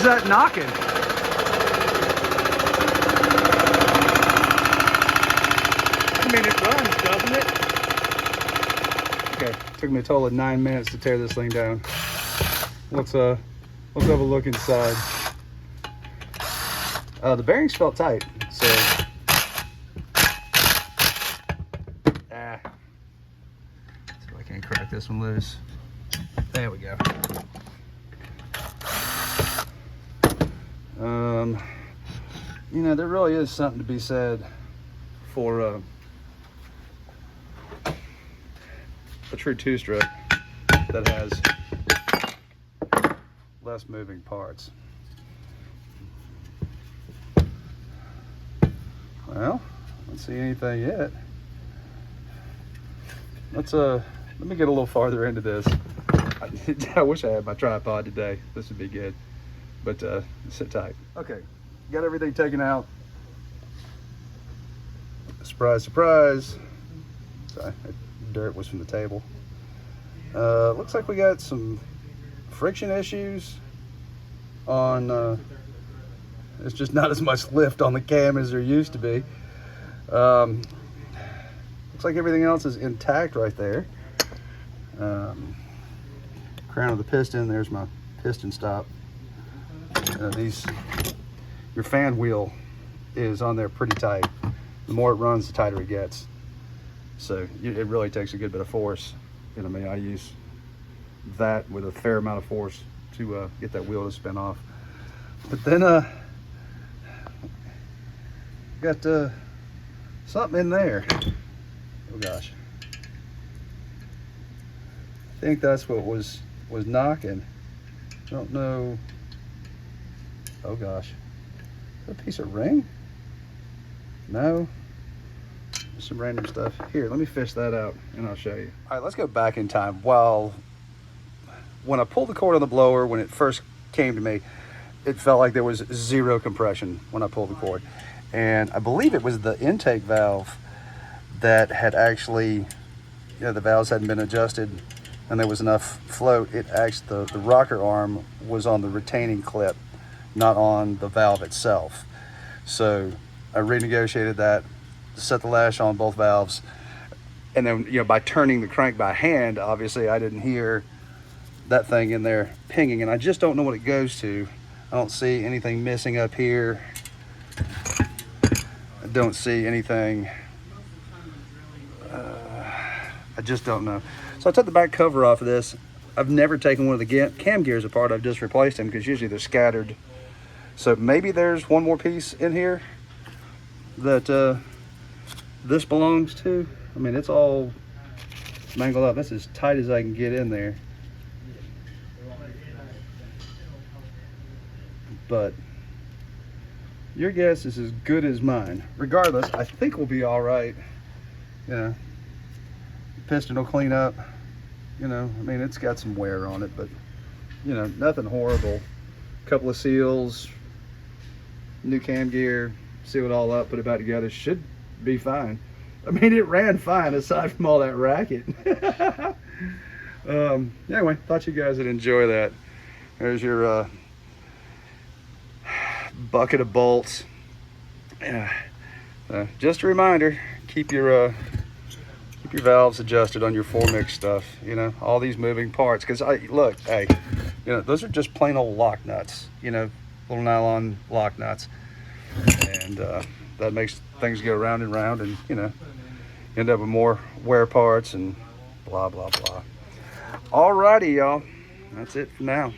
that knocking? I mean, it runs, doesn't it? Okay, took me a total of 9 minutes to tear this thing down. Let's have a look inside. The bearings felt tight, so see if I can't crack this one loose. There we go. You know, there really is something to be said for a true two-stroke that has less moving parts. Well, I don't see anything yet. Let me get a little farther into this. I wish I had my tripod today. This would be good, but sit tight. Okay, got everything taken out. Surprise, surprise. Sorry, that dirt was from the table. Looks like we got some friction issues on, it's just not as much lift on the cam as there used to be. Looks like everything else is intact right there. Crown of the piston, there's my piston stop. Your fan wheel is on there pretty tight. The more it runs, the tighter it gets. So it really takes a good bit of force. You know, I mean, I use that with a fair amount of force to get that wheel to spin off. But then got something in there. Oh gosh, I think that's what was knocking. Don't know. Oh gosh, is that a piece of ring? No, just some random stuff. Here, let me fish that out and I'll show you. All right, let's go back in time. When I pulled the cord on the blower, when it first came to me, it felt like there was zero compression when I pulled the cord. And I believe it was the intake valve that had actually, you know, the valves hadn't been adjusted and there was enough float. It actually, the rocker arm was on the retaining clip, not on the valve itself. So I renegotiated that, set the lash on both valves, and then, you know, by turning the crank by hand, obviously I didn't hear that thing in there pinging, and I just don't know what it goes to. I don't see anything missing up here. I don't see anything. I just don't know. So I took the back cover off of this. I've never taken one of the cam gears apart. I've just replaced them because usually they're scattered. So maybe there's one more piece in here that this belongs to. I mean, it's all mangled up. That's as tight as I can get in there. But your guess is as good as mine. Regardless, I think we'll be all right. You know, piston will clean up. You know, I mean, it's got some wear on it, but you know, nothing horrible. Couple of seals, new cam gear, seal it all up, put it back together, should be fine. I mean, it ran fine aside from all that racket. Anyway, thought you guys would enjoy that. There's your bucket of bolts. Just a reminder, keep your valves adjusted on your 4-mix stuff. You know, all these moving parts, because look, hey, you know, those are just plain old lock nuts, you know, little nylon lock nuts, and that makes things go round and round, and you know, end up with more wear parts and blah blah blah. Alrighty, y'all, that's it for now.